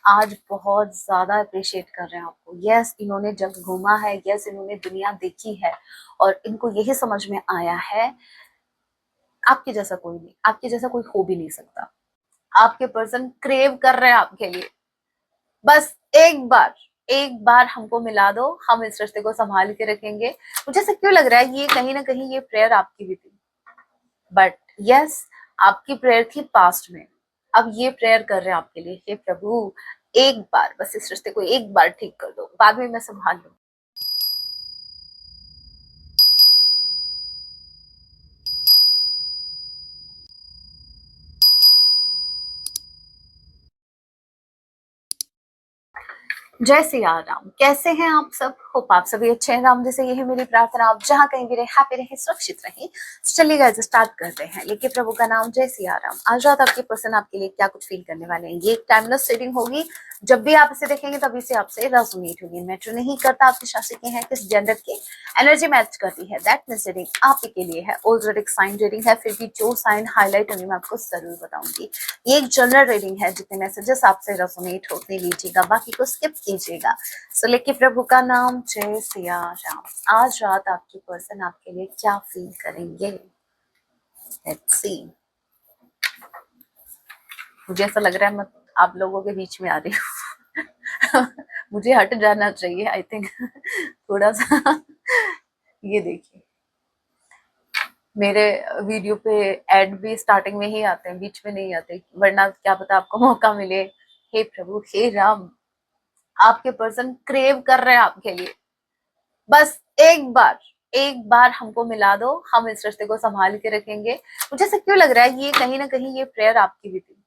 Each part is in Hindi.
आज बहुत ज्यादा अप्रिशिएट कर रहे हैं आपको। यस, इन्होंने जग घूमा है, यस इन्होंने दुनिया देखी है और इनको यही समझ में आया है आपके जैसा कोई नहीं, आपके जैसा कोई हो भी नहीं सकता। आपके पर्सन क्रेव कर रहे हैं आपके लिए। बस एक बार हमको मिला दो, हम इस रिश्ते को संभाल के रखेंगे। मुझे ऐसा क्यों लग रहा है ये कहीं ना कहीं ये प्रेयर आपकी भी थी, बट यस आपकी प्रेयर थी पास्ट में। अब ये प्रेयर कर रहे हैं आपके लिए, हे प्रभु एक बार बस इस रिश्ते को एक बार ठीक कर दो, बाद में मैं संभाल लूं। जय सिया राम। कैसे हैं आप सब? होप आप सभी अच्छे हैं। राम जैसे ये है मेरी प्रार्थना, आप जहाँ कहीं भी रहे हैप्पी रहे, सुरक्षित रहे। चलिए गाइस स्टार्ट करते हैं। लेके प्रभु का नाम, जय सिया राम। आज रात आपके पर्सन आपके लिए क्या कुछ फील करने वाले हैं। ये एक टाइमलेस रीडिंग होगी, जब भी आप इसे देखेंगे तभी से आपसे रेजोनेट होगी। मैटर नहीं करता आपकी शादी के हैं किस जेंडर की, एनर्जी मैच करती है। दैट मींस रीडिंग आप ही के लिए है। ऑलरेडी साइन रीडिंग है, फिर भी जो साइन हाईलाइट होंगे मैं आपको जरूर बताऊंगी। ये एक जनरल रीडिंग है, जितने मैसेजेस आपसे रेजोनेट होने लीजिएगा, बाकी को स्किप कीजिएगा। सो लेके प्रभु का नाम, जय सिया राम। आज रात आपकी पर्सन आपके लिए क्या फील करेंगे, लेट्स सी। मुझे ऐसा लग रहा है मैं आप लोगों के बीच में आ रही हूँ मुझे हट जाना चाहिए आई थिंक थोड़ा सा ये देखिए, मेरे वीडियो पे एड भी स्टार्टिंग में ही आते हैं, बीच में नहीं आते, वरना क्या पता आपको मौका मिले। हे प्रभु हे राम, आपके पर्सन क्रेव कर रहे हैं आपके लिए। बस एक बार हमको मिला दो, हम इस रिश्ते को संभाल के रखेंगे। मुझे ऐसा क्यों लग रहा है ये कहीं ना कहीं ये प्रेयर आपकी भी थी,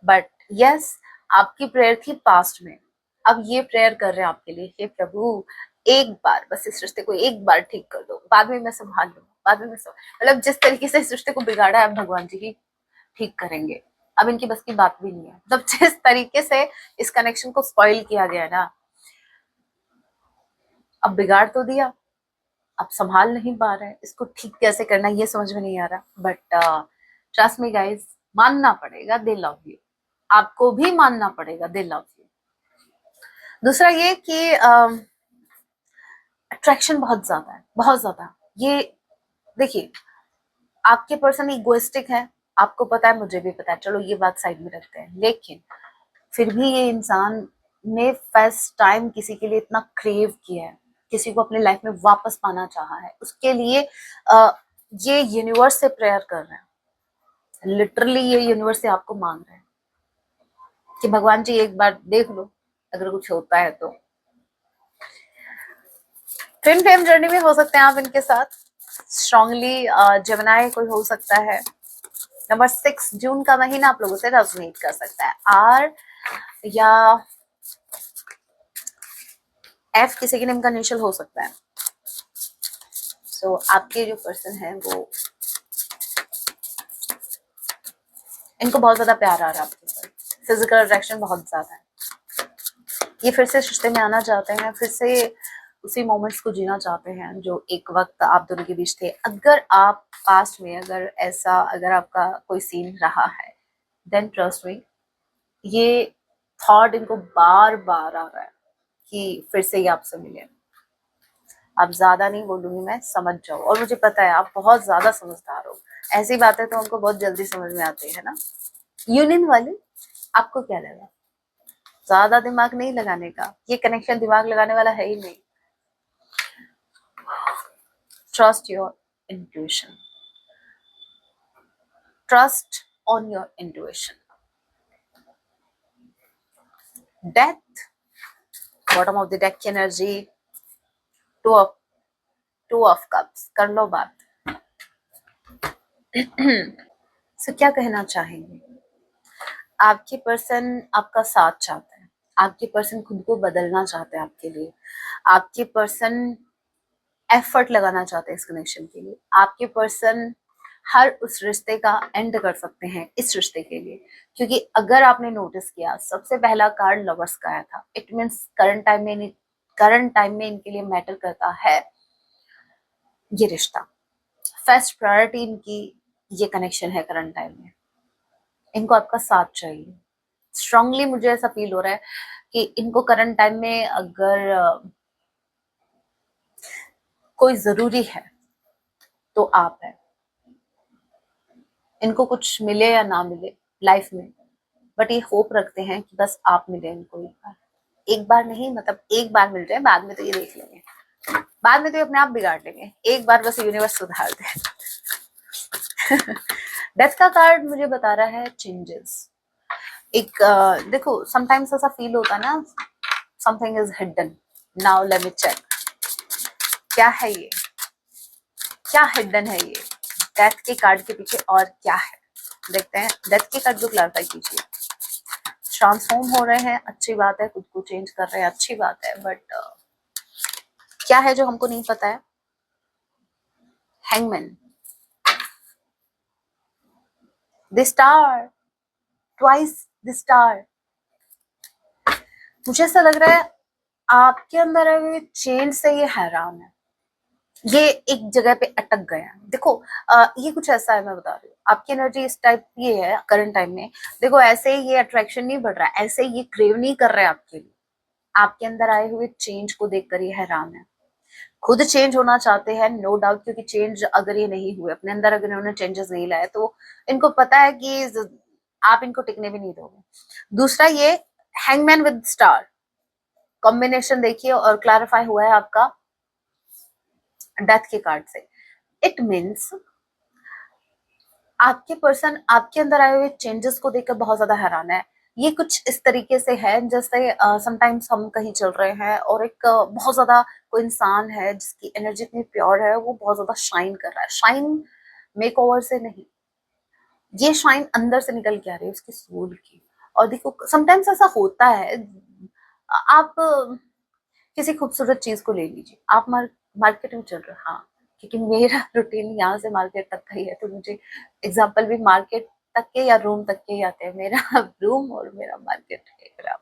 बट यस आपकी प्रेयर थी पास्ट में। अब ये प्रेयर कर रहे हैं आपके लिए, हे प्रभु एक बार बस इस रिश्ते को एक बार ठीक कर दो, बाद में मैं संभाल लूंगा, बाद में मैं मतलब जिस तरीके से इस रिश्ते को बिगाड़ा है भगवान जी ही ठीक करेंगे। अब इनकी बस की बात भी नहीं है, मतलब जिस तरीके से इस कनेक्शन को स्पॉइल किया गया है ना, अब बिगाड़ तो दिया, अब संभाल नहीं पा रहे हैं, इसको ठीक कैसे करना ये समझ में नहीं आ रहा। बट ट्रस्ट मी गाइस, मानना पड़ेगा दे लव यू, आपको भी मानना पड़ेगा दे लव यू। दूसरा ये कि अट्रैक्शन बहुत ज्यादा है, बहुत ज्यादा। ये देखिए, आपके पर्सन इगोइस्टिक है, आपको पता है, मुझे भी पता है, चलो ये बात साइड में रखते हैं। लेकिन फिर भी ये इंसान ने फर्स्ट टाइम किसी के लिए इतना क्रेव किया है, किसी को अपने लाइफ में वापस पाना चाहा है, उसके लिए ये यूनिवर्स से प्रेयर कर रहे हैं। लिटरली ये यूनिवर्स से आपको मांग रहे हैं कि भगवान जी एक बार देख लो, अगर कुछ होता है तो। ट्विन फ्लेम जर्नी में हो सकते हैं आप इनके साथ, स्ट्रांगली जेमिनी कोई हो सकता है। नंबर 6 जून का महीना आप लोगों से रेजोनेट कर सकता है। आर या एफ किसी के नेम का इनिशियल हो सकता है। सो आपके जो पर्सन है वो, इनको बहुत ज्यादा प्यार आ रहा है आपके ऊपर, फिजिकल अट्रैक्शन बहुत ज्यादा है। ये फिर से रिश्ते में आना चाहते हैं, फिर से उसी मोमेंट्स को जीना चाहते हैं जो एक वक्त आप दोनों के बीच थे। अगर आप पास्ट में अगर आपका कोई सीन रहा है, देन ट्रस्ट मी, ये थॉट इनको बार बार आ रहा है कि फिर से ये आपसे मिले। आप ज्यादा नहीं बोलूंगी मैं, समझ जाओ। और मुझे पता है आप बहुत ज्यादा समझदार हो, ऐसी बातें तो हमको बहुत जल्दी समझ में आती है ना। यूनियन वाली, आपको क्या लगा, ज्यादा दिमाग नहीं लगाने का, ये कनेक्शन दिमाग लगाने वाला है ही नहीं। Trust your intuition, trust on your intuition. Death, bottom of the deck की एनर्जी, टू ऑफ कप्स, कर लो बात। सो क्या कहना चाहेंगे? आपके पर्सन आपका साथ चाहते हैं, आपके पर्सन खुद को बदलना चाहते हैं आपके लिए, आपके पर्सन एफर्ट लगाना चाहते हैं इस कनेक्शन के लिए, आपके पर्सन हर उस रिश्ते का एंड कर सकते हैं इस रिश्ते के लिए। क्योंकि अगर आपने नोटिस किया, सबसे पहला कार्ड लवर्स का आया था। इट मीन्स करंट टाइम में इनके लिए मैटर करता है ये रिश्ता। फर्स्ट प्रायोरिटी इनकी ये कनेक्शन है करंट टाइम में। इनको आपका साथ चाहिए, स्ट्रांगली मुझे ऐसा फील हो रहा है कि इनको करंट टाइम में अगर कोई जरूरी है तो आप है। इनको कुछ मिले या ना मिले लाइफ में, बट ये होप रखते हैं कि बस आप मिले इनको एक बार। एक बार नहीं, मतलब एक बार मिल जाए, बाद में तो ये देख लेंगे, बाद में तो ये अपने आप बिगाड़ लेंगे। एक बार बस यूनिवर्स सुधार दे। डेथ का कार्ड मुझे बता रहा है चेंजेस। एक देखो समटाइम्स ऐसा फील होता है ना, something is hidden. Now let me check, क्या है ये, क्या हिडन है ये डेथ के कार्ड के पीछे, और क्या है देखते हैं। डेथ के कार्ड जो क्लैरिफाई कीजिए। ट्रांसफॉर्म हो रहे हैं, अच्छी बात है, खुद को चेंज कर रहे हैं, अच्छी बात है, बट क्या है जो हमको नहीं पता है। Hangman, the star, twice the star. मुझे ऐसा लग रहा है आपके अंदर है चेंज से ये हैरान है, ये एक जगह पे अटक गया। देखो ये कुछ ऐसा है, मैं बता रही हूँ आपकी एनर्जी इस टाइप की है करंट टाइम में। देखो ऐसे ही ये अट्रैक्शन नहीं बढ़ रहा है, ऐसे ही ये क्रेव नहीं कर रहे आपके लिए। आपके अंदर आए हुए चेंज को देखकर ये हैरान है, खुद चेंज होना चाहते हैं नो डाउट, क्योंकि चेंज अगर ये नहीं हुए अपने अंदर, अगर इन्होंने चेंजेस नहीं लाए तो इनको पता है कि आप इनको टिकने भी नहीं दोगे। दूसरा ये हैंगमैन विद स्टार कॉम्बिनेशन देखिए, और क्लैरिफाई हुआ है आपका डेथ के कार्ड से। इट मीन्स आपके पर्सन आपके अंदर आए हुए चेंजेस को देखकर बहुत ज्यादा हैरान है। ये कुछ इस तरीके से है जैसे समटाइम्स हम कहीं चल रहे हैं और एक बहुत ज्यादा कोई इंसान है जिसकी एनर्जी इतनी प्योर है, वो बहुत ज्यादा शाइन कर रहा है। शाइन मेक ओवर से नहीं, ये शाइन अंदर से निकल के आ रही है उसकी सोल की। और देखो समटाइम्स ऐसा होता है, आप किसी खूबसूरत चीज को ले लीजिए, आप मार्केट में चल रहे हो, हाँ क्योंकि मेरा रूटीन यहाँ से मार्केट तक का ही है, तो मुझे एग्जाम्पल भी मार्केट तक के या रूम तक के ही आते हैं। मेरा रूम और मेरा मार्केट है।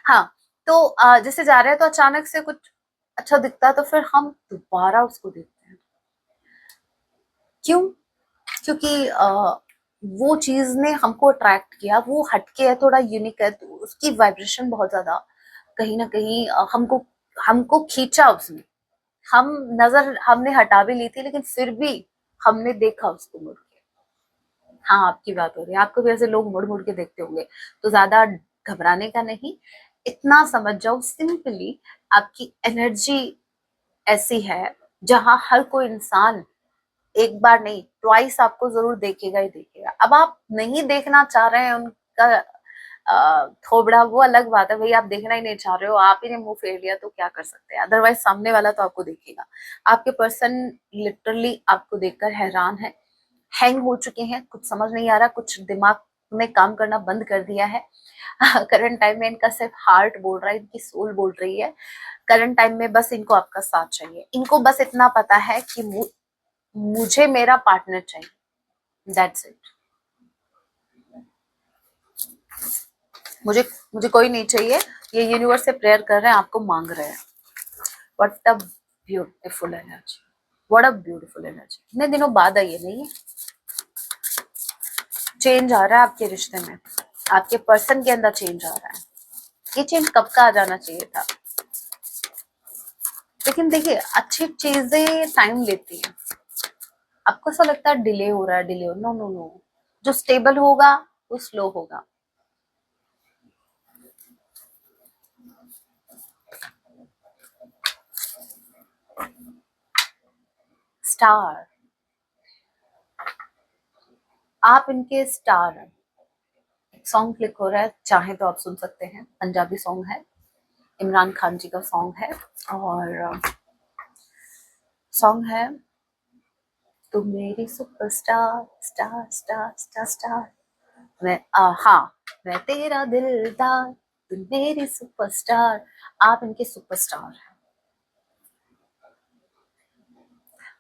हाँ, तो जैसे जा रहे हैं तो अचानक से कुछ अच्छा दिखता है, तो फिर हम दोबारा उसको देखते हैं। क्यों? क्योंकि वो चीज ने हमको अट्रैक्ट किया, वो हटके है, थोड़ा यूनिक है, तो उसकी वाइब्रेशन बहुत ज्यादा कहीं ना कहीं हमको हमको खींचा उसने। हम नजर हमने हटा भी ली थी, लेकिन फिर भी हमने देखा उसको मुड़ के। हाँ, आपकी बात हो रही है, आपको भी ऐसे लोग मुड़ मुड़ के देखते होंगे, तो ज्यादा घबराने का नहीं। इतना समझ जाओ सिंपली, आपकी एनर्जी ऐसी है जहां हर कोई इंसान एक बार नहीं ट्वाइस आपको जरूर देखेगा ही देखेगा। अब आप नहीं देखना चाह रहे हैं उनका थोबड़ा, वो अलग बात है भाई, आप देखना ही नहीं चाह रहे हो, आप ही ने मुंह फेर लिया तो क्या कर सकते हैं, अदरवाइज सामने वाला तो आपको देखेगा। आपके पर्सन लिटरली आपको देखकर हैरान है, हैंग हो चुके हैं, कुछ समझ नहीं आ रहा, कुछ दिमाग ने काम करना बंद कर दिया है। करंट टाइम में इनका सिर्फ हार्ट बोल रहा है, इनकी सोल बोल रही है। करंट टाइम में बस इनको आपका साथ चाहिए, इनको बस इतना पता है कि मुझे मेरा पार्टनर चाहिए, दैट्स इट। मुझे मुझे कोई नहीं चाहिए, ये यूनिवर्स से प्रेयर कर रहे हैं, आपको मांग रहे हैं। What a beautiful energy, what a beautiful energy. कितने दिनों बाद आई है नहीं, चेंज आ रहा है आपके रिश्ते में, आपके पर्सन के अंदर चेंज आ रहा है। ये चेंज कब का आ जाना चाहिए था, लेकिन देखिए अच्छी चीजें टाइम लेती हैं। आपको ऐसा लगता है डिले हो रहा है, डिले हो, नो नो नो, जो स्टेबल होगा वो स्लो होगा। स्टार, आप इनके स्टार हैं। सॉन्ग क्लिक हो रहा है, चाहे तो आप सुन सकते हैं, पंजाबी सॉन्ग है, इमरान खान जी का सॉन्ग है, और सॉन्ग है तुम मेरी superstar, star star star star. हाँ, मैं तेरा दिलदार, तुम मेरी सुपरस्टार। आप इनके सुपरस्टार हैं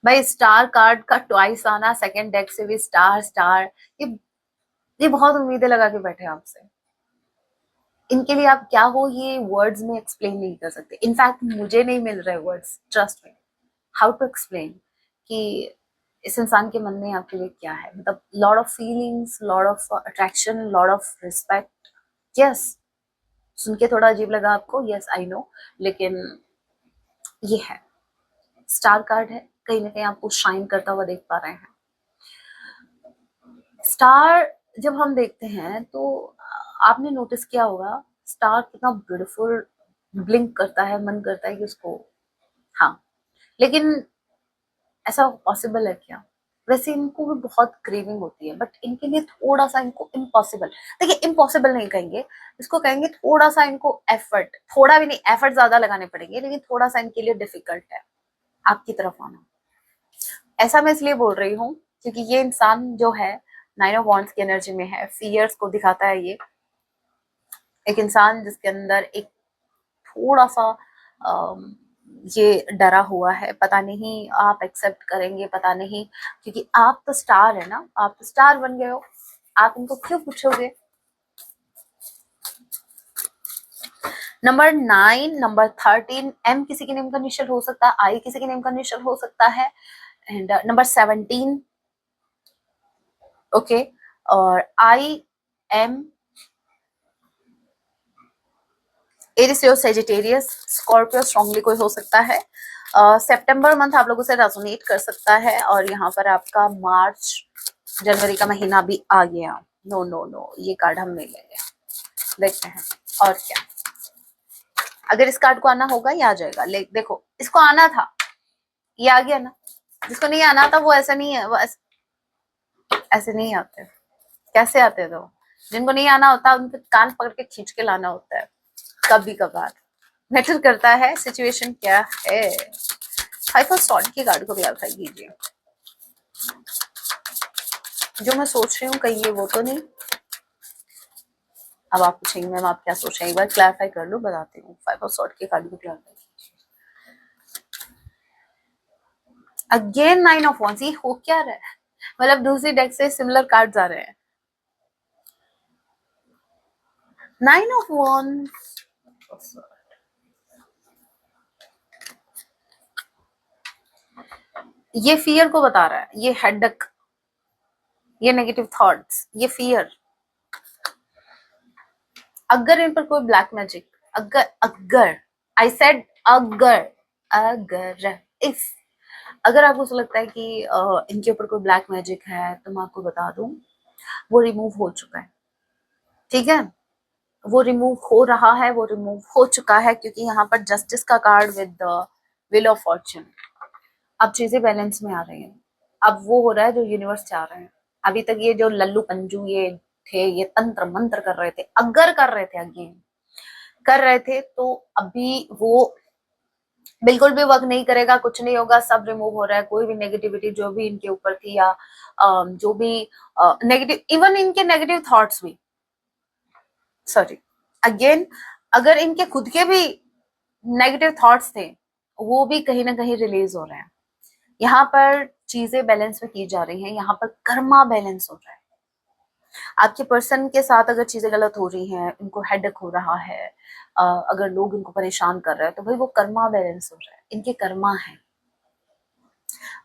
भाई। स्टार कार्ड का ट्वाइस आना, सेकंड डेक से भी स्टार स्टार, ये ये बहुत उम्मीदें लगा के बैठे हैं आपसे। इनके लिए आप क्या हो ये वर्ड्स में एक्सप्लेन नहीं कर सकते, इनफैक्ट मुझे नहीं मिल रहे words, trust me, how to explain कि इस इंसान के मन में आपके लिए क्या है। मतलब lot of feelings, lot of attraction, lot of respect, yes, सुन के थोड़ा अजीब लगा आपको, यस आई नो, लेकिन ये है, स्टार कार्ड है, कहीं ना कहीं आपको शाइन करता हुआ देख पा रहे हैं। स्टार जब हम देखते हैं तो आपने नोटिस किया होगा स्टार कितना ब्यूटीफुल ब्लिंक करता है, मन करता है कि उसको, हाँ, लेकिन ऐसा पॉसिबल है क्या? वैसे इनको भी बहुत क्रेविंग होती है, बट इनके लिए थोड़ा सा इनको इम्पॉसिबल, देखिए इम्पॉसिबल नहीं कहेंगे इसको, कहेंगे थोड़ा सा इनको एफर्ट, थोड़ा भी नहीं, एफर्ट ज्यादा लगाने पड़ेंगे, लेकिन थोड़ा सा इनके लिए डिफिकल्ट है आपकी तरफ आना। ऐसा मैं इसलिए बोल रही हूँ क्योंकि ये इंसान जो है नाइन ऑफ वॉन्ड्स की एनर्जी में है, फियर्स को दिखाता है ये, एक इंसान जिसके अंदर एक थोड़ा सा ये डरा हुआ है, पता नहीं आप एक्सेप्ट करेंगे, पता नहीं, क्योंकि आप तो स्टार है ना, आप तो स्टार बन गए हो, आप इनको क्यों पूछोगे? नंबर 9, नंबर 13, एम किसी के नेम का इनिशियल हो सकता है, आई किसी के नेम का इनिशियल हो सकता है, एंड नंबर 17, ओके, और आई एम एरिस और सेजिटेरियस, स्कॉर्पियो स्ट्रांगली कोई हो सकता है। सितंबर मंथ आप लोगों से रेजोनेट कर सकता है, और यहाँ पर आपका मार्च जनवरी का महीना भी आ गया। नो नो नो, ये कार्ड हम नहीं लेंगे, देखते हैं और क्या। अगर इस कार्ड को आना होगा ये आ जाएगा, देखो इसको आना था, ये आ गया ना, जिसको नहीं आना था वो ऐसा नहीं है, वो ऐसे नहीं आते। कैसे आते थे वो? जिनको नहीं आना होता उनके कान पकड़ के खींच के लाना होता है, कभी कभार मैटर करता है सिचुएशन क्या है। 5 ऑफ सॉर्ड की कार्ड को भी आप कीजिए। जो मैं सोच रही हूँ कहीं ये वो तो नहीं। अब आप पूछेंगे मैम आप क्या सोच रहे हैं, एक बार क्लैरिफाई कर लो, बताती हूँ। 5 ऑफ सॉर्ड की कार्ड को क्लैरिफाई अगेन 9 ऑफ वॉन्ड्स, ये हो क्या रहा है? मतलब दूसरी डेक से सिमिलर कार्ड्स आ रहे हैं। 9 ऑफ वॉन्ड्स, ये फियर को बता रहा है, ये हेडेक, ये नेगेटिव थॉट्स, ये फियर। अगर इन पर कोई ब्लैक मैजिक, अगर आई सेड अगर इफ अगर आपको ऐसा लगता है कि इनके ऊपर कोई ब्लैक मैजिक है, तो मैं आपको बता दूं वो रिमूव हो चुका है, ठीक है? वो रिमूव हो रहा है, वो रिमूव हो चुका है, क्योंकि यहाँ पर जस्टिस का card with the wheel of Fortune. अब चीजें बैलेंस में आ रही हैं, अब वो हो रहा है जो यूनिवर्स चाह रहे हैं। अभी तक ये जो लल्लू पंजू ये थे, ये तंत्र मंत्र कर रहे थे, अगर कर रहे थे, अगेन कर रहे थे, तो अभी वो बिल्कुल भी वर्क नहीं करेगा, कुछ नहीं होगा, सब रिमूव हो रहा है। कोई भी नेगेटिविटी जो भी इनके ऊपर थी, या जो भी नेगेटिव, इवन इनके नेगेटिव थॉट्स भी, सॉरी अगेन, अगर इनके खुद के भी नेगेटिव थॉट्स थे, वो भी कहीं ना कहीं रिलीज हो रहे हैं। यहाँ पर चीजें बैलेंस में की जा रही हैं, यहाँ पर कर्मा बैलेंस हो रहा है। आपके पर्सन के साथ अगर चीजें गलत हो रही हैं, इनको हेडेक हो रहा है, अगर लोग इनको परेशान कर रहे हैं, तो भाई वो कर्मा बैलेंस हो रहा है, इनके कर्मा है।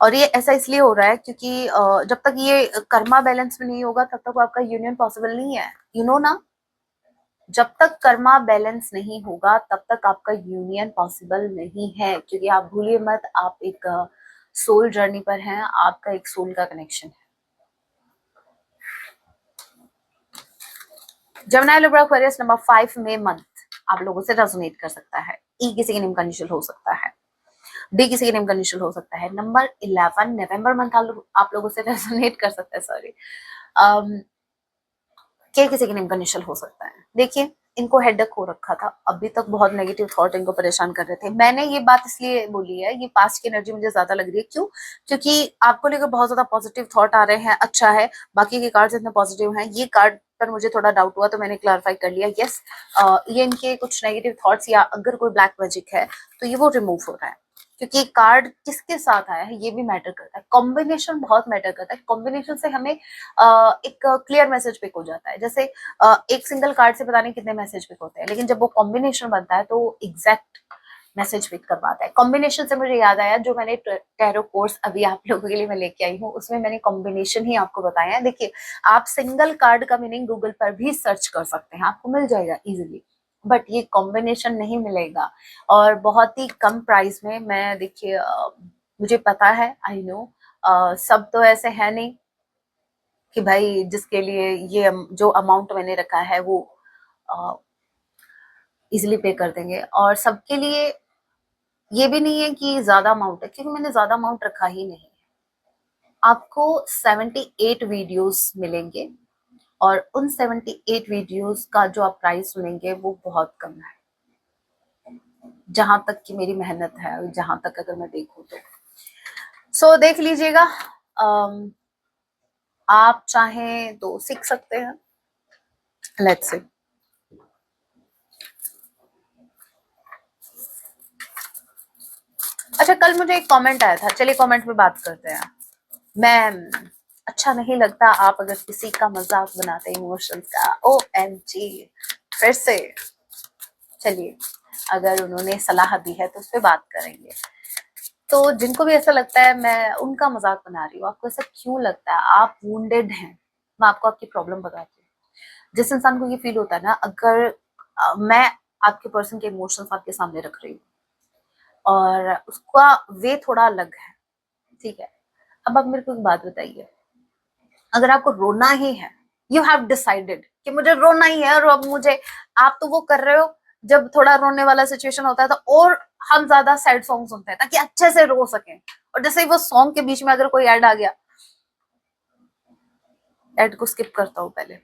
और ये ऐसा इसलिए हो रहा है क्योंकि जब तक ये कर्मा बैलेंस में नहीं होगा तब तक आपका यूनियन पॉसिबल नहीं है, यू नो ना। जब तक कर्मा बैलेंस नहीं होगा तब तक आपका यूनियन पॉसिबल नहीं है, क्योंकि आप भूलिए मत, आप एक सोल जर्नी पर हैं, आपका एक सोल का कनेक्शन है। जेमिनी लिब्रा एक्वेरियस नंबर 5 में मंथ आप लोगों से रेजोनेट कर सकता है। ई किसी के नेम का इनिशियल हो सकता है, डी किसी के नेम का इनिशियल हो सकता है। नंबर 11 नवंबर मंथ आप लोगों से रेजोनेट कर सकता है, सॉरी। के किसी के नेम का इनिशियल हो सकता है। देखिए इनको हेडेक हो रखा था, अभी तक बहुत नेगेटिव थॉट इनको परेशान कर रहे थे। मैंने ये बात इसलिए बोली है, ये पास्ट की एनर्जी मुझे ज्यादा लग रही है। क्यों? क्योंकि आपको लेकर बहुत ज्यादा पॉजिटिव थॉट आ रहे हैं, अच्छा है। बाकी के कार्ड्स इतने पॉजिटिव हैं, ये कार्ड पर मुझे थोड़ा डाउट हुआ तो मैंने क्लैरिफाई कर लिया। यस, ये इनके कुछ नेगेटिव थॉट्स, या अगर कोई ब्लैक मैजिक है तो ये वो रिमूव हो रहा है। क्योंकि कार्ड किसके साथ आया है ये भी मैटर करता है, कॉम्बिनेशन बहुत मैटर करता है। कॉम्बिनेशन से हमें एक क्लियर मैसेज पिक हो जाता है। जैसे एक सिंगल कार्ड से पता नहीं कितने मैसेज पिक होते हैं, लेकिन जब वो कॉम्बिनेशन बनता है तो एग्जैक्ट मैसेज पिक करवाता है। कॉम्बिनेशन से मुझे याद आया, जो मैंने टैरो कोर्स अभी आप लोगों के लिए मैं लेके आई हूँ, उसमें मैंने कॉम्बिनेशन ही आपको बताया है। देखिए, आप सिंगल कार्ड का मीनिंग गूगल पर भी सर्च कर सकते हैं, आपको मिल जाएगा इजीली, बट ये कॉम्बिनेशन नहीं मिलेगा, और बहुत ही कम प्राइस में। मैं देखिए, मुझे पता है, आई नो, सब तो ऐसे है नहीं कि भाई जिसके लिए ये जो अमाउंट मैंने रखा है वो इजिली पे कर देंगे, और सबके लिए ये भी नहीं है कि ज्यादा अमाउंट है, क्योंकि मैंने ज्यादा अमाउंट रखा ही नहीं है। आपको 78 वीडियोस मिलेंगे, और उन 78 वीडियोस का जो आप प्राइस सुनेंगे वो बहुत कम है, जहां तक कि मेरी मेहनत है, जहां तक अगर मैं देखूं तो। सो देख लीजिएगा, आप चाहें तो सीख सकते हैं। Let's see. अच्छा, कल मुझे एक कमेंट आया था, चलिए कमेंट में बात करते हैं। मैम, अच्छा नहीं लगता आप अगर किसी का मजाक बनाते हैं इमोशंस का। ओ एम जी, फिर से। चलिए, अगर उन्होंने सलाह दी है तो उस पर बात करेंगे। तो जिनको भी ऐसा लगता है मैं उनका मजाक बना रही हूँ, आपको ऐसा क्यों लगता है? आप वुंडेड हैं। मैं आपको आपकी प्रॉब्लम बताती हूँ। जिस इंसान को ये फील होता है ना, अगर मैं आपके पर्सन के इमोशंस आपके सामने रख रही हूँ और उसका वे थोड़ा अलग है, ठीक है, अब आप मेरे को एक बात बताइए, अगर आपको रोना ही है, यू हैव डिसाइडेड कि मुझे रोना ही है, और अब मुझे, आप तो वो कर रहे हो जब थोड़ा रोने वाला सिचुएशन होता है तो, और हम ज्यादा सैड सॉन्ग सुनते हैं ताकि अच्छे से रो सकें, और जैसे ही वो सॉन्ग के बीच में अगर कोई ऐड आ गया, ऐड को स्किप करता हूँ पहले,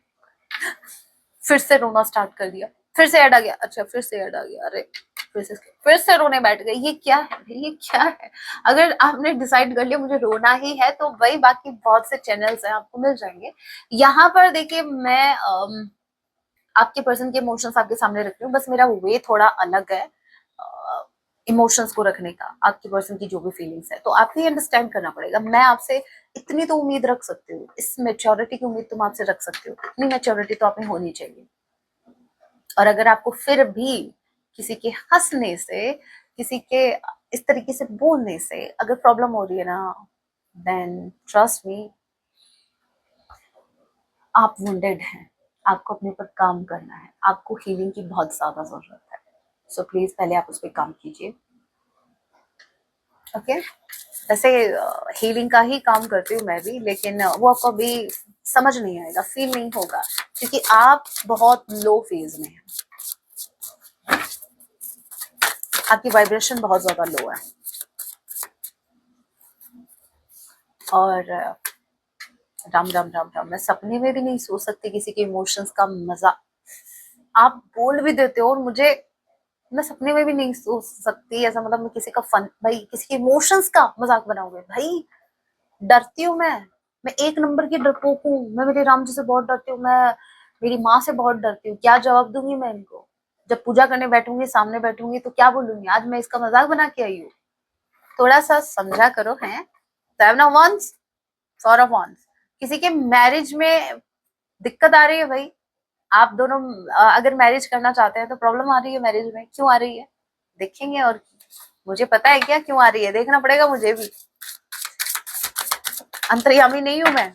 फिर से रोना स्टार्ट कर दिया, फिर से ऐड आ गया, अच्छा फिर से ऐड आ गया, अरे फिर से रोने बैठ गए। ये क्या है, ये क्या है? अगर आपने डिसाइड कर लिया मुझे रोना ही है, तो वही बाकी बहुत से चैनल्स हैं, आपको मिल जाएंगे। यहाँ पर देखिए, मैं आपके पर्सन के इमोशंस आपके सामने रख रही हूँ, बस मेरा वे थोड़ा अलग है इमोशंस को रखने का, आपके पर्सन की जो भी फीलिंग्स है, तो आपको ये अंडरस्टैंड करना पड़ेगा। मैं आपसे इतनी तो उम्मीद रख सकती हूँ, इस मेच्योरिटी की उम्मीद तुम आपसे रख सकती हो, इतनी मेच्योरिटी तो आप में होनी चाहिए। और अगर आपको फिर भी किसी के हंसने से, किसी के इस तरीके से बोलने से अगर प्रॉब्लम हो रही है ना, देन ट्रस्ट मी, आप वुंडेड हैं। आपको अपने ऊपर काम करना है, आपको हीलिंग की बहुत ज्यादा जरूरत है। सो प्लीज पहले आप उस पर काम कीजिए, ओके? वैसे हीलिंग का ही काम करती हूँ मैं भी, लेकिन वो आपको अभी समझ नहीं आएगा, फील नहीं होगा, क्योंकि आप बहुत लो फेज में हैं, आपकी वाइब्रेशन बहुत ज्यादा लो है। और राम राम राम राम, मैं सपने में भी नहीं सोच सकती किसी के इमोशंस का मजा। आप बोल भी देते हो और मुझे, मैं सपने में भी नहीं सोच सकती ऐसा, मतलब मैं किसी का फन, भाई किसी के इमोशंस का मजाक बनाओगे भाई? डरती हूँ मैं एक नंबर की डरपोक हूँ मैं, मेरे राम जी से बहुत डरती हूँ मैं, मेरी माँ से बहुत डरती हूँ। क्या जवाब दूंगी मैं इनको? जब पूजा करने बैठूंगी, सामने बैठूंगी, तो क्या बोलूंगी? आज मैं इसका मजाक बना के आई हूँ। थोड़ा सा समझा करो, है? Seven of ones, four of ones. किसी के मैरिज में दिक्कत आ रही है भाई, आप दोनों अगर मैरिज करना चाहते हैं तो प्रॉब्लम आ रही है मैरिज में, क्यों आ रही है? देखेंगे, और मुझे पता है क्या क्यों आ रही है, देखना पड़ेगा मुझे भी, अंतर्यामी नहीं हूं मैं।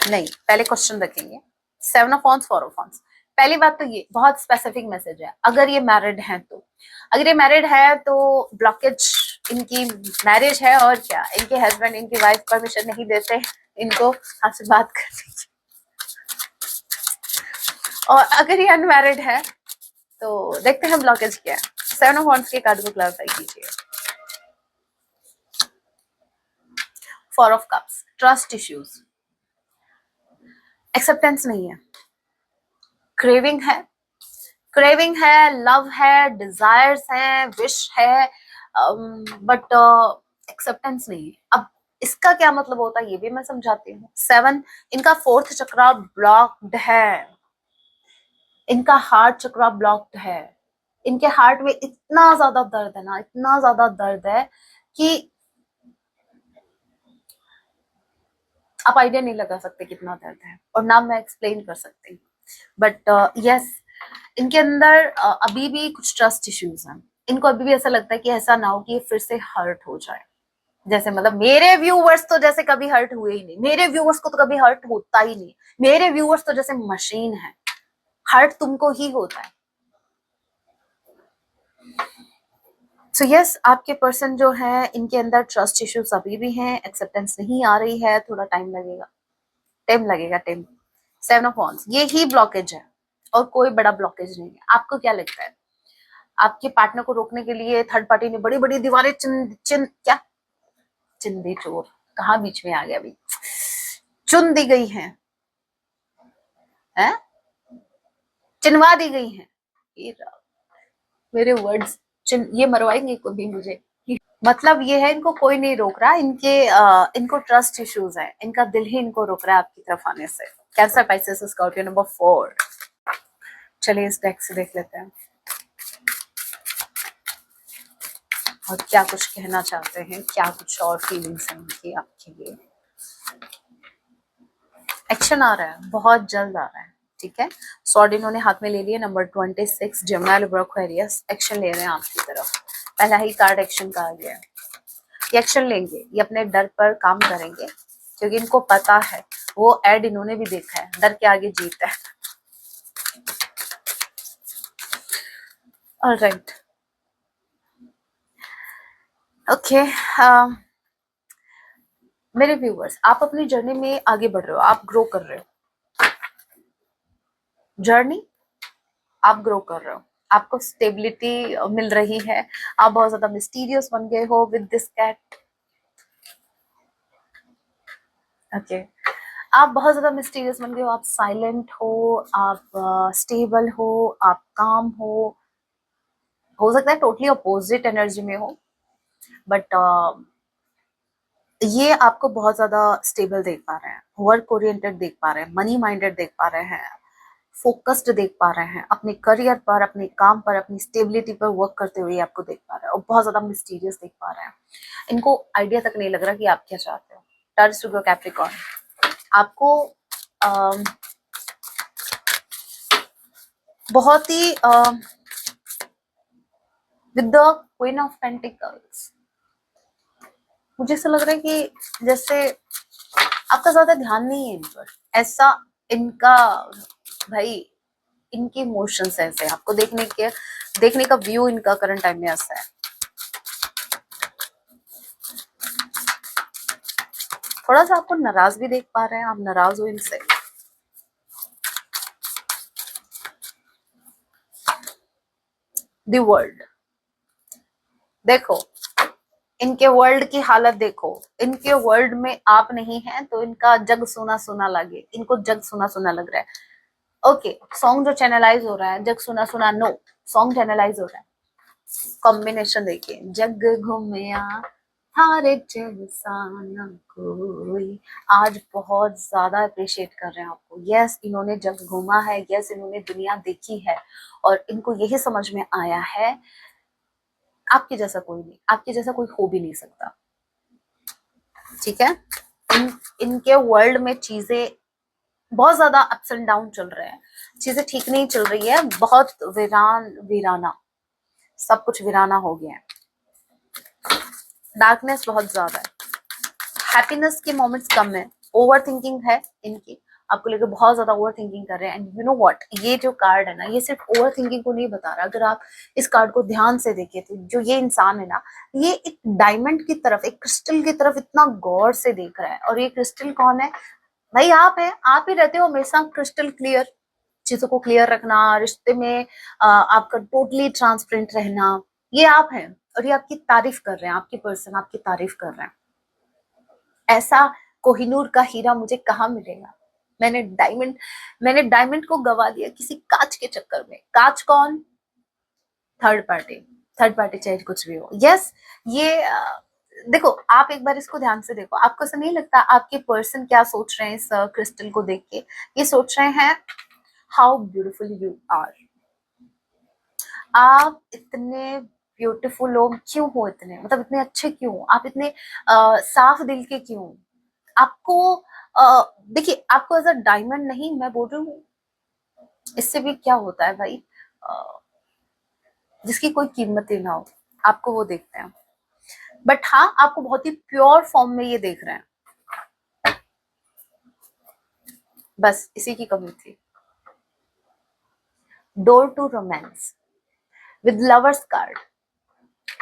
नहीं, पहले क्वेश्चन रखेंगे। Seven of wands, four of wands. पहली बात तो ये बहुत स्पेसिफिक मैसेज है, अगर ये मैरिड हैं तो, अगर ये मैरिड है तो ब्लॉकेज, इनकी मैरिज है और क्या, इनके हस्बैंड, इनकी वाइफ परमिशन नहीं देते इनको आपसे बात करने की। और अगर ये अनमैरिड है तो देखते हैं ब्लॉकेज क्या है। सेवन ऑफ वॉन्स के कार्ड को क्लैरिफाई कीजिए। Four of cups, trust issues, acceptance नहीं है, क्रेविंग है, क्रेविंग है, लव है, डिजायर्स है, विश है, बट एक्सेप्टेंस नहीं है। अब इसका क्या मतलब होता है ये भी मैं समझाती हूँ। सेवन, इनका फोर्थ चक्रा ब्लॉक्ड है, इनका हार्ट चक्रा ब्लॉक्ड है, इनके हार्ट में इतना ज्यादा दर्द है ना, इतना ज्यादा दर्द है कि आप आइडिया नहीं लगा सकते कितना दर्द है, और ना मैं एक्सप्लेन कर सकती, बट यस, इनके अंदर अभी भी कुछ ट्रस्ट इश्यूज हैं। इनको अभी भी ऐसा लगता है कि ऐसा ना हो कि ये फिर से हर्ट हो जाए। जैसे मतलब मेरे व्यूवर्स तो जैसे कभी हर्ट हुए ही नहीं, मेरे व्यूवर्स को तो कभी हर्ट होता ही नहीं, मेरे व्यूवर्स तो जैसे मशीन है, हर्ट तुमको ही होता है। सो यस, आपके पर्सन जो है इनके अंदर ट्रस्ट इश्यूज अभी भी हैं, एक्सेप्टेंस नहीं आ रही है, थोड़ा टाइम लगेगा, टाइम लगेगा, टाइम। 7 ऑफ वॉन्ड्स, ये ही ब्लॉकेज है और कोई बड़ा ब्लॉकेज नहीं है। आपको क्या लगता है आपके पार्टनर को रोकने के लिए थर्ड पार्टी ने बड़ी बड़ी दीवारें चिन चिन क्या चिंदी चोर कहाँ बीच में आ गया अभी, चुन दी गई हैं, चिनवा दी गई हैं। ये मेरे वर्ड्स ये मरवाएंगे कभी मुझे। मतलब ये है इनको कोई नहीं रोक रहा, इनको ट्रस्ट इश्यूज है, इनका दिल ही इनको रोक रहा है आपकी तरफ आने से। Cancer, Pisces, Scorpio, number 4। चलिए इस डेक से देख लेते हैं और क्या कुछ कहना चाहते हैं, क्या कुछ और फीलिंग्स हैं उनकी आपके लिए। एक्शन आ रहा है, बहुत जल्द आ रहा है, ठीक है। सॉर्ड इन्होंने हाथ में ले लिया, number 26, Gemini, Libra, Aquarius, action ले रहे हैं आपकी तरफ। पहला ही कार्ड एक्शन का आ गया है। ये एक्शन लेंगे, ये अपने डर पर काम करेंगे क्योंकि इनको पता है, वो एड इन्होंने भी देखा है, डर के आगे जीत है। Alright, okay. मेरे व्यूवर्स, आप अपनी जर्नी में आगे बढ़ रहे हो, आप ग्रो कर रहे हो, जर्नी आप ग्रो कर रहे हो, आपको स्टेबिलिटी मिल रही है, आप बहुत ज्यादा मिस्टीरियस बन गए हो विद दिस कैट। ओके, आप बहुत ज्यादा मिस्टीरियस बन गए हो, आप साइलेंट हो, आप स्टेबल हो, आप काम हो सकता है टोटली अपोजिट एनर्जी में हो, बट ये आपको बहुत ज्यादा स्टेबल देख पा रहे हैं, वर्क ओरिएंटेड देख पा रहे हैं, मनी माइंडेड देख पा रहे हैं, फोकस्ड देख पा रहे हैं, अपने करियर पर, अपने काम पर, अपनी स्टेबिलिटी पर वर्क करते हुए आपको देख पा रहे हैं, और बहुत ज्यादा मिस्टीरियस देख पा रहे हैं। इनको आइडिया तक नहीं लग रहा कि आप क्या चाहते हो। टर्न्स टू कैप्रिकॉर्न, आपको बहुत ही with the queen of pentacles, मुझे ऐसा लग रहा है कि जैसे आपका ज्यादा ध्यान नहीं है इन पर, ऐसा इनका भाई, इनके इमोशंस ऐसे आपको देखने का व्यू इनका करंट टाइम में ऐसा है। थोड़ा सा आपको नाराज भी देख पा रहे हैं, आप नाराज हो इनसे। द वर्ल्ड, देखो इनके वर्ल्ड की हालत देखो, इनके वर्ल्ड में आप नहीं है तो इनका जग सुना सुना लगे, इनको जग सुना सुना लग रहा है। ओके, सॉन्ग जो चैनलाइज हो रहा है, जग सुना सुना, नो, सॉन्ग चैनलाइज हो रहा है। कॉम्बिनेशन देखिए, जग घूमिया थारे जैसा ना कोई, आज बहुत ज्यादा अप्रिशिएट कर रहे हैं आपको। यस, इन्होंने जग घूमा है, यस इन्होंने दुनिया देखी है, और इनको यही समझ में आया है आपके जैसा कोई नहीं, आपके जैसा कोई हो भी नहीं सकता, ठीक है। इनके वर्ल्ड में चीजें बहुत ज्यादा अप्स एंड डाउन चल रहे हैं, चीजें ठीक नहीं चल रही है, बहुत वीराना, सब कुछ वीराना हो गया है, डार्कनेस बहुत ज्यादा है, हैप्पीनेस के मोमेंट्स कम है, ओवर थिंकिंग है इनकी, आपको लेकर बहुत ज्यादा ओवर थिंकिंग कर रहे हैं। एंड यू नो व्हाट, ये जो कार्ड है ना, ये सिर्फ ओवर थिंकिंग को नहीं बता रहा, अगर आप इस कार्ड को ध्यान से देखें तो जो ये इंसान है ना, ये एक डायमंड की तरफ, एक क्रिस्टल की तरफ इतना गौर से देख रहा है। और ये क्रिस्टल कौन है भाई? आप है, आप ही रहते हो हमेशा क्रिस्टल क्लियर, चीजों को क्लियर रखना, रिश्ते में आपका टोटली ट्रांसपेरेंट रहना, ये आप हैं। और ये आपकी तारीफ कर रहे हैं, आपकी पर्सन आपकी तारीफ कर रहे हैं। ऐसा कोहिनूर का हीरा मुझे कहाँ मिलेगा, मैंने डायमंड को गवा दिया किसी कांच के चक्कर में। कांच कौन? थर्ड पार्टी, थर्ड पार्टी चाहे कुछ भी हो। यस, ये देखो, आप एक बार इसको ध्यान से देखो, आपको ऐसा नहीं लगता आपके पर्सन क्या सोच रहे हैं इस क्रिस्टल को देख के? ये सोच रहे हैं हाउ ब्यूटिफुल यू आर, आप इतने ब्यूटीफुल लोग क्यों हो, इतने मतलब इतने अच्छे क्यों, आप इतने साफ दिल के क्यों? आपको देखिए, आपको एज अ डायमंड नहीं, मैं बोल रही हूँ इससे भी क्या होता है भाई, जिसकी कोई कीमत ही ना हो, आपको वो देखते हैं। बट हाँ, आपको बहुत ही प्योर फॉर्म में ये देख रहे हैं, बस इसी की कमी थी। Door to romance with lovers card.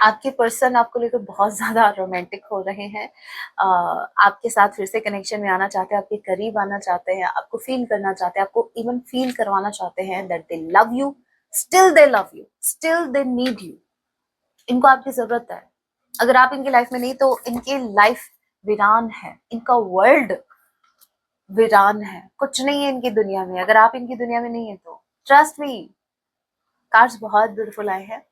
आपके पर्सन आपको लेकर बहुत ज्यादा रोमांटिक हो रहे हैं, आपके साथ फिर से कनेक्शन में आना चाहते हैं, आपके करीब आना चाहते हैं, आपको फील करना चाहते हैं, आपको इवन फील करवाना चाहते हैं that they love you, still they love you, still they need you. इनको आपकी जरूरत है। अगर आप इनकी लाइफ में नहीं तो इनकी लाइफ वीरान है, इनका वर्ल्ड वीरान है, कुछ नहीं है इनकी दुनिया में अगर आप इनकी दुनिया में नहीं है तो। ट्रस्ट मी, कार्ड्स बहुत ब्यूटीफुल आए हैं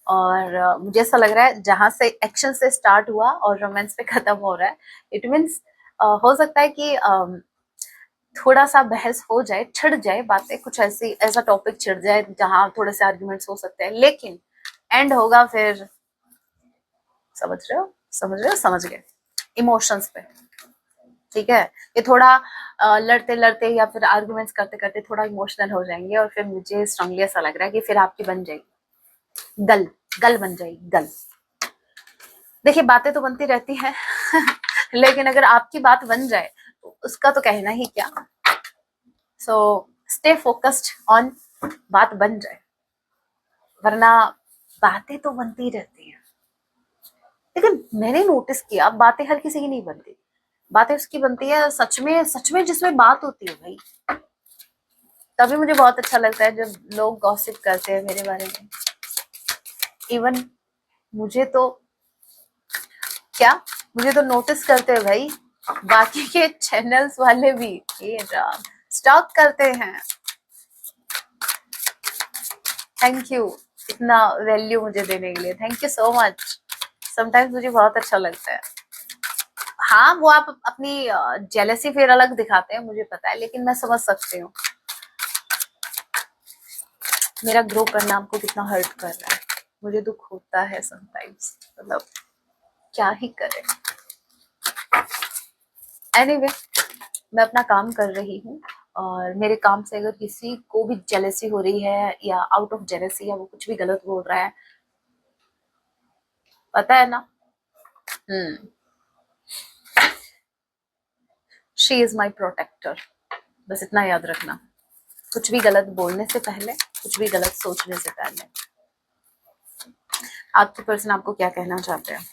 और मुझे ऐसा लग रहा है जहां से एक्शन से स्टार्ट हुआ और रोमांस पे खत्म हो रहा है, इट मीन्स हो सकता है कि थोड़ा सा बहस हो जाए, छिड़ जाए बातें, कुछ ऐसी ऐसा टॉपिक छिड़ जाए जहां थोड़े से आर्ग्यूमेंट्स हो सकते हैं, लेकिन एंड होगा फिर, समझ रहे हो, समझ रहे हो, समझ गए, इमोशंस पे। ठीक है, ये थोड़ा लड़ते लड़ते या फिर आर्ग्यूमेंट्स करते करते थोड़ा इमोशनल हो जाएंगे और फिर मुझे स्ट्रांगली ऐसा लग रहा है कि फिर आपकी बन जाएगी गल, गल बन जाएगी गल। देखिए बातें तो बनती रहती हैं लेकिन अगर आपकी बात बन जाए तो उसका तो कहना ही क्या। सो स्टे फोकस्ड ऑन बात बन जाए, वरना बातें तो बनती रहती हैं। लेकिन मैंने नोटिस किया बातें हर किसी की नहीं बनती, बातें उसकी बनती है सच में जिसमें बात होती है भाई। तभी मुझे बहुत अच्छा लगता है जब लोग गॉसिप करते हैं मेरे बारे में। इवन मुझे तो क्या, मुझे तो नोटिस करते हैं भाई, बाकी के चैनल्स वाले भी ये स्टॉक करते हैं। थैंक यू इतना वैल्यू मुझे देने के लिए, thank you so much. Sometimes मुझे बहुत अच्छा लगता है। हाँ वो आप अपनी जेलसी फिर अलग दिखाते हैं मुझे पता है, लेकिन मैं समझ सकती हूँ मेरा ग्रो करना आपको कितना हर्ट कर रहा है। मुझे दुख होता है समटाइम्स, मतलब क्या ही करें। एनीवे मैं अपना काम कर रही हूँ और मेरे काम से अगर किसी को भी जेलसी हो रही है या आउट ऑफ जेलसी या वो कुछ भी गलत बोल रहा है, पता है ना, शी इज माई प्रोटेक्टर, बस इतना याद रखना। कुछ भी गलत बोलने से पहले, कुछ भी गलत सोचने से पहले। आपके पर्सन आपको क्या कहना चाहते हैं?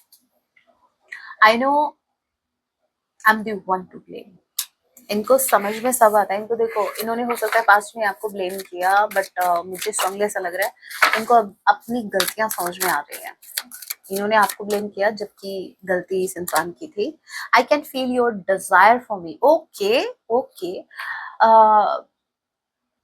I know I am the one two blame. इनको समझ में सब आता है, इनको देखो, इन्होंने हो सकता है पास्ट में आपको ब्लेम किया, बट मुझे स्ट्रांगली ऐसा लग रहा है इनको अब अपनी गलतियां समझ में आ रही हैं। इन्होंने आपको ब्लेम किया जबकि गलती इस इंसान की थी। I can feel your desire for me. Okay okay,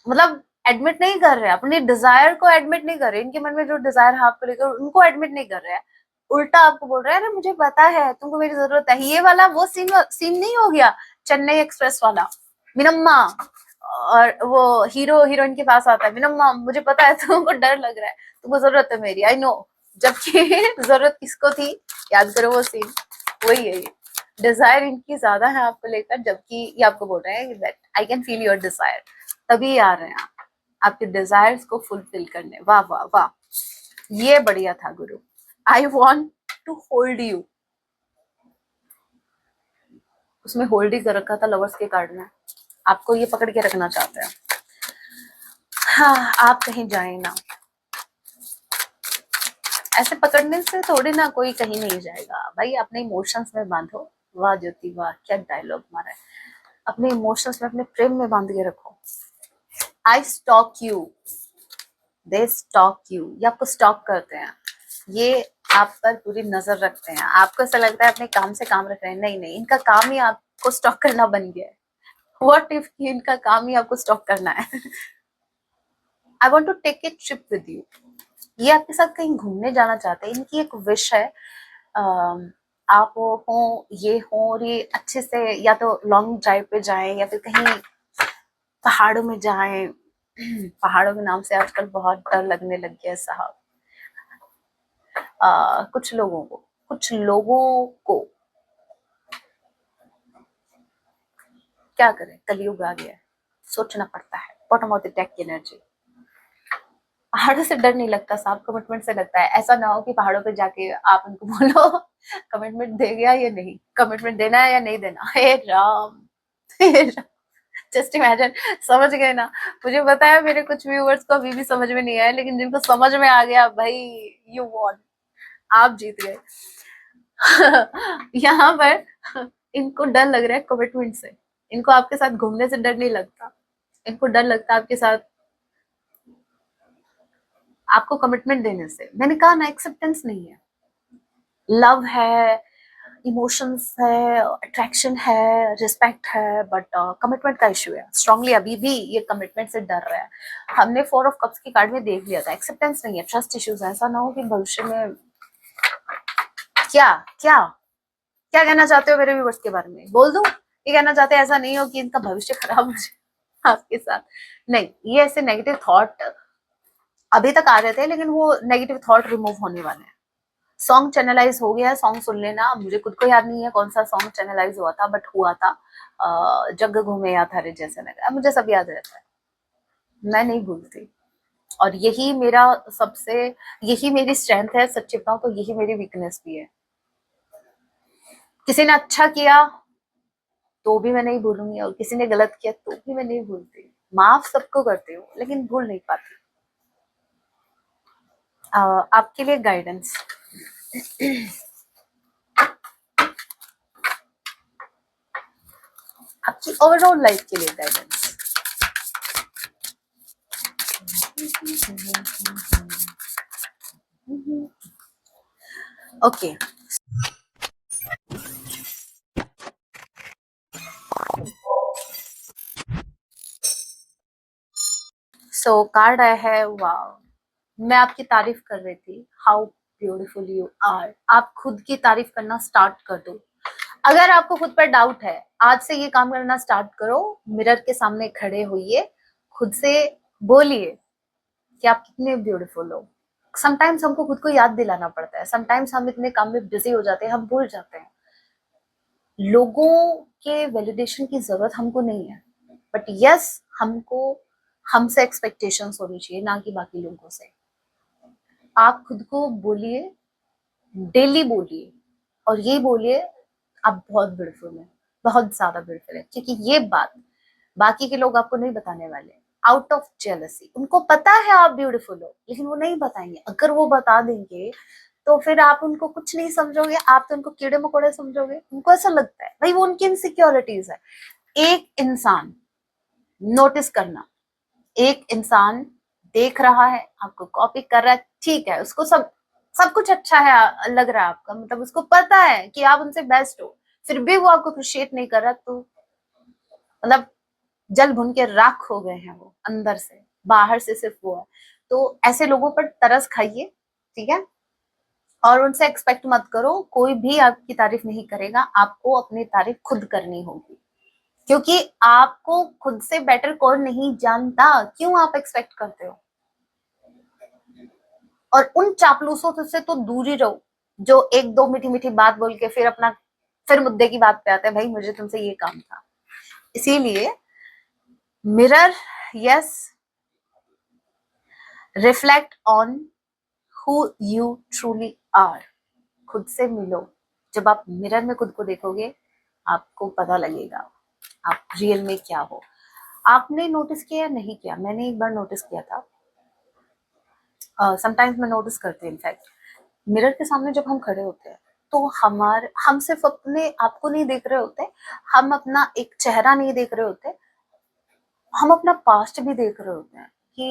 मतलब एडमिट नहीं कर रहे, अपने डिजायर को एडमिट नहीं कर रहे, इनके मन में जो डिजायर है आपको लेकर उनको एडमिट नहीं कर रहे हैं, उल्टा आपको बोल रहे हैं अरे मुझे पता है तुमको मेरी जरूरत है। ये वाला वो सीन नहीं हो गया चेन्नई एक्सप्रेस वाला, मिनम्मा और वो हीरो हीरोइन के पास आता है, मिनम्मा मुझे पता है तुमको डर लग रहा है, तुमको जरूरत है मेरी, आई नो, जबकि जरूरत किसको थी, याद करो वो सीन, वही है ये। डिजायर इनकी ज्यादा है आपको लेकर, जबकि ये आपको बोल रहे हैं that I can feel your desire, तभी आ रहे हैं आपके डिजायर्स को फुलफिल करने। वाह वाह वाह, ये बढ़िया था गुरु। I want to hold you, उसमें होल्ड ही कर रखा था लवर्स के कार्ड में, आपको ये पकड़ के रखना चाहते हैं। हाँ आप कहीं जाए ना, ऐसे पकड़ने से थोड़ी ना कोई कहीं नहीं जाएगा भाई, अपने इमोशंस में बांधो। वाह ज्योति वाह, क्या डायलॉग मारा है। अपने इमोशंस में, अपने प्रेम में बांध के रखो। I stalk you, they stalk you, ये आपको स्टॉक करते हैं, ये आप पर पूरी नजर रखते हैं। आपको ऐसा लगता है अपने काम से काम रख रहे हैं, नहीं नहीं, इनका काम ही आपको स्टॉक करना बन गया है। व्हाट इफ इनका काम ही आपको स्टॉक करना है। I want to take a trip with you, ये आपके साथ कहीं घूमने जाना चाहते हैं, इनकी एक विश है। आप हो, ये हो, और ये अच्छे से या तो लॉन्ग ड्राइव पे जाएं या फिर कहीं पहाड़ों में जाएं। पहाड़ों के नाम से आजकल बहुत डर लगने लग गया है साहब। कुछ लोगों को क्या करें, कलयुग आ गया है, सोचना पड़ता है, बॉटम ऑफ द डेक की एनर्जी। पहाड़ों से डर नहीं लगता साहब, कमिटमेंट से लगता है। ऐसा ना हो कि पहाड़ों पे जाके आप उनको बोलो कमिटमेंट दे गया या नहीं, कमिटमेंट देना है या नहीं देना। हे राम, हे राम। जस्ट इमेजिन, समझ गए ना। मुझे पता है मेरे कुछ व्यूअर्स को अभी भी समझ में नहीं आया, लेकिन जिनको समझ में आ गया भाई, यू वॉन, आप जीत गए। यहाँ पर इनको डर लग रहा है कमिटमेंट से, इनको आपके साथ घूमने से डर नहीं लगता, इनको डर लगता है आपके साथ, आपको कमिटमेंट देने से। मैंने कहा ना, एक्सेप्टेंस नहीं है, लव है, इमोशंस है, अट्रैक्शन है, रिस्पेक्ट है, बट कमिटमेंट का इश्यू है। स्ट्रांगली अभी भी ये कमिटमेंट से डर रहा है। हमने 4 ऑफ कप्स की कार्ड में देख लिया था, एक्सेप्टेंस नहीं है, ट्रस्ट इश्यूज है। ऐसा ना हो कि भविष्य में क्या क्या क्या कहना चाहते हो मेरे व्यूअर्स के बारे में, बोल दूं? ये कहना चाहते हैं ऐसा नहीं हो कि इनका भविष्य खराब हो जाए आपके साथ। नहीं, ये ऐसे नेगेटिव थॉट अभी तक आ रहे थे, लेकिन वो नेगेटिव थॉट रिमूव होने वाले हैं। सॉन्ग चैनलाइज हो गया है, सॉन्ग सुन लेना। मुझे खुद को याद नहीं है कौन सा सॉन्ग चैनलाइज हुआ था, बट हुआ था जग घूमे या थारे जैसे लगा, मुझे सब याद रहता है, मैं नहीं भूलती। और यही मेरा सबसे, यही मेरी स्ट्रेंथ है, सच्ची बताऊं तो यही मेरी वीकनेस भी है। किसी ने अच्छा किया तो भी मैं नहीं भूलूंगी, और किसी ने गलत किया तो भी मैं नहीं भूलती। माफ सबको करती हूँ, लेकिन भूल नहीं पाती। आपके लिए गाइडेंस, आपकी ओवरऑल लाइफ के लिए गाइडेंस। ओके, सो कार्ड आया है, वाओ। मैं आपकी तारीफ कर रही थी, हाउ ब्यूटीफुल यू आर। आप खुद की तारीफ करना स्टार्ट कर दो। अगर आपको खुद पर डाउट है, आज से ये काम करना स्टार्ट करो। मिरर के सामने खड़े होइए, खुद से बोलिए कि आप कितने ब्यूटीफुल हो। समटाइम्स हमको खुद को याद दिलाना पड़ता है, समटाइम्स हम इतने काम में बिजी हो जाते हैं, हम भूल जाते हैं। लोगों के वैलिडेशन की जरूरत हमको नहीं है, बट यस, हमको हमसे एक्सपेक्टेशंस होनी चाहिए, ना कि बाकी लोगों से। आप खुद को बोलिए, डेली बोलिए, और ये बोलिए आप बहुत ब्यूटीफुल हैं, बहुत ज्यादा ब्यूटीफुल है। क्योंकि ये बात बाकी के लोग आपको नहीं बताने वाले, आउट ऑफ जेलसी। उनको पता है आप ब्यूटीफुल हो, लेकिन वो नहीं बताएंगे। अगर वो बता देंगे तो फिर आप उनको कुछ नहीं समझोगे, आप तो उनको कीड़े मकोड़े समझोगे। उनको ऐसा लगता है भाई वो उनकी इनसिक्योरिटीज है। एक इंसान, नोटिस करना, एक इंसान देख रहा है, आपको कॉपी कर रहा है, ठीक है, उसको सब सब कुछ अच्छा है लग रहा है आपका, मतलब उसको पता है कि आप उनसे बेस्ट हो, फिर भी वो आपको अप्रिशिएट नहीं कर रहा, तो मतलब जल भुन के राख हो गए हैं वो अंदर से, बाहर से सिर्फ वो है। तो ऐसे लोगों पर तरस खाइए, ठीक है, और उनसे एक्सपेक्ट मत करो। कोई भी आपकी तारीफ नहीं करेगा, आपको अपनी तारीफ खुद करनी होगी, क्योंकि आपको खुद से बेटर कौन नहीं जानता। क्यों आप एक्सपेक्ट करते हो? और उन चापलूसों से तो दूर ही रहो, जो एक दो मीठी मीठी बात बोल के फिर मुद्दे की बात पे आते हैं, भाई मुझे तुमसे ये काम था। इसीलिए mirror, yes, reflect on who you truly are. खुद से मिलो। जब आप मिरर में खुद को देखोगे, आपको पता लगेगा आप रियल में क्या हो। आपने नोटिस किया या नहीं किया, मैंने एक बार नोटिस किया था, समटाइम्स मैं नोटिस करती हूँ इनफैक्ट, मिरर के सामने जब हम खड़े होते हैं तो हम सिर्फ अपने आप को नहीं देख रहे होते, हम अपना एक चेहरा नहीं देख रहे होते, हम अपना पास्ट भी देख रहे होते हैं कि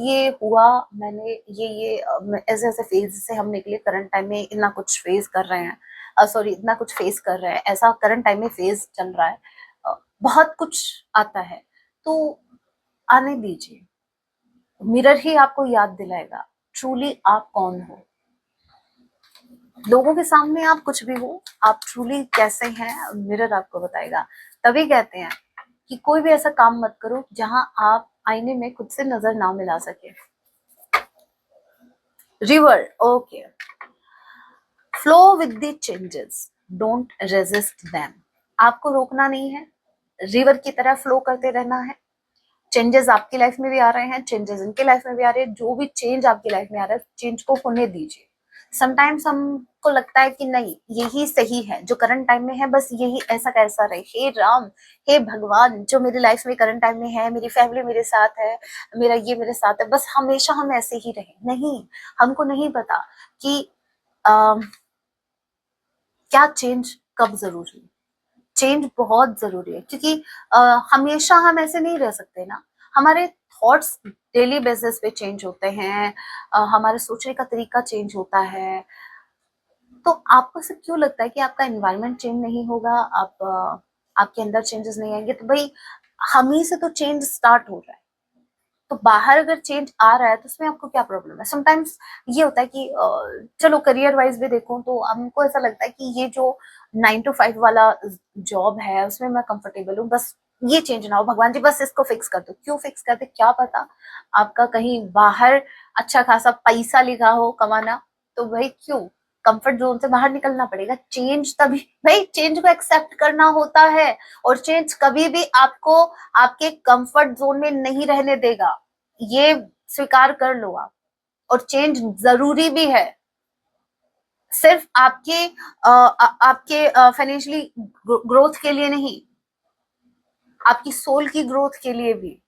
ये हुआ, मैंने ये ऐसे ऐसे फेज से हम निकले, करंट टाइम में इतना कुछ फेस कर रहे हैं, सॉरी इतना कुछ फेस कर रहे हैं, ऐसा करंट टाइम में फेज चल रहा है, बहुत कुछ आता है। तो आने दीजिए, मिरर ही आपको याद दिलाएगा ट्रूली आप कौन हो। लोगों के सामने आप कुछ भी हो, आप ट्रूली कैसे हैं मिरर आपको बताएगा। तभी कहते हैं कि कोई भी ऐसा काम मत करो जहां आप आईने में खुद से नजर ना मिला सके। River, okay, flow with the changes, don't resist them. आपको रोकना नहीं है, रिवर की तरह फ्लो करते रहना है। चेंजेस आपकी लाइफ में भी आ रहे हैं, चेंजेस इनके लाइफ में भी आ रहे हैं। जो भी चेंज आपकी लाइफ में आ रहा है, चेंज को होने दीजिए। समटाइम्स हमको लगता है कि नहीं, यही सही है जो करंट टाइम में है, बस यही ऐसा कैसा रहे। हे राम, हे भगवान, जो मेरी लाइफ में करंट टाइम में है, मेरी फैमिली मेरे साथ है, मेरा ये मेरे साथ है, बस हमेशा हम ऐसे ही रहे। नहीं, हमको नहीं पता कि क्या चेंज कब जरूरी है। चेंज बहुत जरूरी है, क्योंकि हमेशा हम ऐसे नहीं रह सकते ना। हमारे थॉट्स डेली बेसिस पे चेंज होते हैं, हमारे सोचने का तरीका चेंज होता है। तो आपको ऐसा क्यों लगता है कि आपका एनवायरनमेंट चेंज नहीं होगा, आपके अंदर चेंजेस नहीं आएंगे? तो भाई, हम ही से तो चेंज स्टार्ट हो रहा है। तो बाहर अगर चेंज आ रहा है तो उसमें आपको क्या प्रॉब्लम है? समटाइम्स ये होता है कि चलो करियर वाइज भी देखो तो हमको ऐसा लगता है कि ये जो 9 to 5 वाला जॉब है उसमें मैं कंफर्टेबल हूँ, बस ये चेंज ना हो भगवान जी, बस इसको फिक्स कर दो। क्यों फिक्स कर दे, क्या पता आपका कहीं बाहर अच्छा खासा पैसा लिखा हो कमाना, तो भाई क्यों कंफर्ट जोन से बाहर निकलना पड़ेगा। चेंज तभी भाई, चेंज को एक्सेप्ट करना होता है, और चेंज कभी भी आपको आपके कंफर्ट जोन में नहीं रहने देगा, ये स्वीकार कर लो आप। और चेंज जरूरी भी है, सिर्फ आपके फाइनेंशियली ग्रोथ के लिए नहीं, आपकी सोल की ग्रोथ के लिए भी।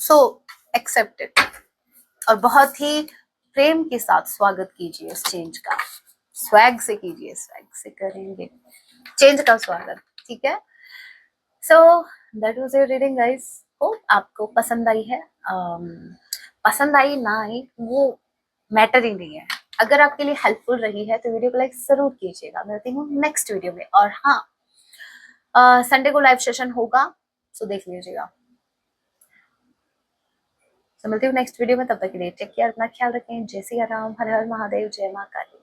सो एक्सेप्ट इट, और बहुत ही प्रेम के साथ स्वागत कीजिए इस चेंज का। स्वैग से कीजिए, स्वैग से करेंगे चेंज का स्वागत, ठीक है। So that was your reading guys. Hope आपको पसंद आई है। पसंद आई ना आई वो मैटर ही नहीं है। अगर आपके लिए हेल्पफुल रही है तो वीडियो को लाइक जरूर कीजिएगा। मिलती हूँ नेक्स्ट वीडियो में। और हाँ, संडे को लाइव सेशन होगा, सो देख लीजिएगा। तो मिलती हूँ नेक्स्ट वीडियो में, तब तक के लिए टेक केयर, अपना ख्याल रखें। जय सिया राम, हर हर महादेव, जय माँ काली।